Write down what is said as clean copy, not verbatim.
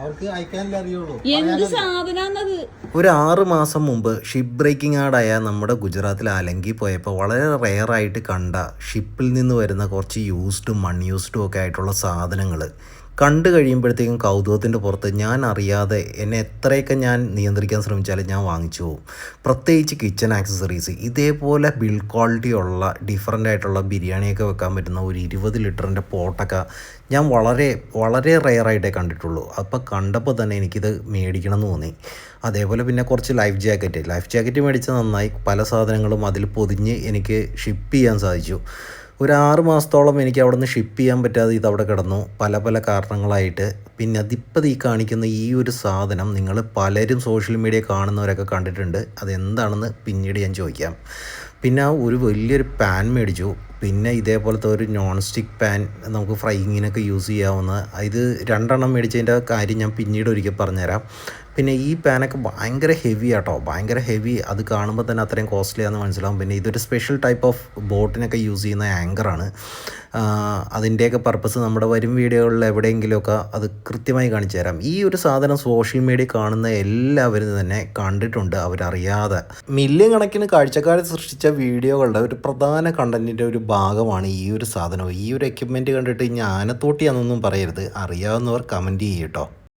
അവർക്ക് അയക്കാനല്ലേ അറിയുള്ളൂ. എന്ത് സാധനാന്നത്? ഒരു 6 മാസം മുമ്പ് ഷിപ്പ് ബ്രേക്കിംഗ് ആടായ നമ്മുടെ ഗുജറാത്തിൽ അലങ്കി പോയപ്പോൾ വളരെ റെയറായിട്ട് കണ്ട ഷിപ്പിൽ നിന്ന് വരുന്ന കുറച്ച് യൂസ്ഡും അൺയൂസ്ഡും ഒക്കെ ആയിട്ടുള്ള സാധനങ്ങൾ കണ്ടു കഴിയുമ്പോഴത്തേക്കും കൗതുകത്തിൻ്റെ പുറത്ത് ഞാൻ അറിയാതെ എന്നെ എത്രയൊക്കെ ഞാൻ നിയന്ത്രിക്കാൻ ശ്രമിച്ചാലും ഞാൻ വാങ്ങിച്ചു പോകും. പ്രത്യേകിച്ച് കിച്ചൺ ആക്സസറീസ് ഇതേപോലെ ബിൽഡ് ക്വാളിറ്റി ഉള്ള ഡിഫറൻ്റ് ആയിട്ടുള്ള ബിരിയാണിയൊക്കെ വെക്കാൻ പറ്റുന്ന ഒരു 20 ലിറ്ററിൻ്റെ പോട്ടൊക്കെ ഞാൻ വളരെ വളരെ റെയറായിട്ടേ കണ്ടിട്ടുള്ളൂ. അപ്പോൾ കണ്ടപ്പോൾ തന്നെ എനിക്കിത് മേടിക്കണം എന്ന് തോന്നി. അതേപോലെ പിന്നെ കുറച്ച് ലൈഫ് ജാക്കറ്റ് മേടിച്ചത് നന്നായി. പല സാധനങ്ങളും അതിൽ പൊതിഞ്ഞ് എനിക്ക് ഷിപ്പ് ചെയ്യാൻ സാധിച്ചു. ഒരു 6 മാസത്തോളം എനിക്ക് അവിടെ നിന്ന് ഷിപ്പ് ചെയ്യാൻ പറ്റാതെ ഇതവിടെ കിടന്നു പല പല കാരണങ്ങളായിട്ട്. പിന്നെ അതിപ്പോൾ ഈ കാണിക്കുന്ന ഈ ഒരു സാധനം നിങ്ങൾ പലരും സോഷ്യൽ മീഡിയ കാണുന്നവരൊക്കെ കണ്ടിട്ടുണ്ട്. അതെന്താണെന്ന് പിന്നീട് ഞാൻ ചോദിക്കാം. പിന്നെ ഒരു വലിയൊരു പാൻ മേടിച്ചു. പിന്നെ ഇതേപോലത്തെ ഒരു നോൺ സ്റ്റിക്ക് പാൻ നമുക്ക് ഫ്രൈയിങ്ങിനൊക്കെ യൂസ് ചെയ്യാവുന്ന. ഇത് 2 എണ്ണം മേടിച്ചതിൻ്റെ കാര്യം ഞാൻ പിന്നീട് ഒരിക്കൽ പറഞ്ഞുതരാം. പിന്നെ ഈ പാനൊക്കെ ഭയങ്കര ഹെവി ആട്ടോ, ഭയങ്കര ഹെവി. അത് കാണുമ്പോൾ തന്നെ അത്രയും കോസ്റ്റ്ലി ആണെന്ന് മനസ്സിലാവും. പിന്നെ ഇതൊരു സ്പെഷ്യൽ ടൈപ്പ് ഓഫ് ബോട്ടിനൊക്കെ യൂസ് ചെയ്യുന്ന ആങ്കറാണ്. അതിൻ്റെയൊക്കെ പർപ്പസ് നമ്മുടെ വരും വീഡിയോകളിൽ എവിടെയെങ്കിലുമൊക്കെ അത് കൃത്യമായി കാണിച്ചു തരാം. ഈ ഒരു സാധനം സോഷ്യൽ മീഡിയ കാണുന്ന എല്ലാവരും തന്നെ കണ്ടിട്ടുണ്ട് അവരറിയാതെ. മില്യൺ കണക്കിന് കാഴ്ചക്കാരെ സൃഷ്ടിച്ച വീഡിയോകളുടെ ഒരു പ്രധാന കണ്ടൻറ്റിൻ്റെ ഒരു ഭാഗമാണ് ഈ ഒരു സാധനം. ഈ ഒരു എക്യുപ്മെൻറ്റ് കണ്ടിട്ട് ഞാൻ ആനത്തോട്ടിയാണെന്നൊന്നും പറയരുത്. അറിയാവുന്നവർ കമൻറ്റ് ചെയ്യട്ടോ.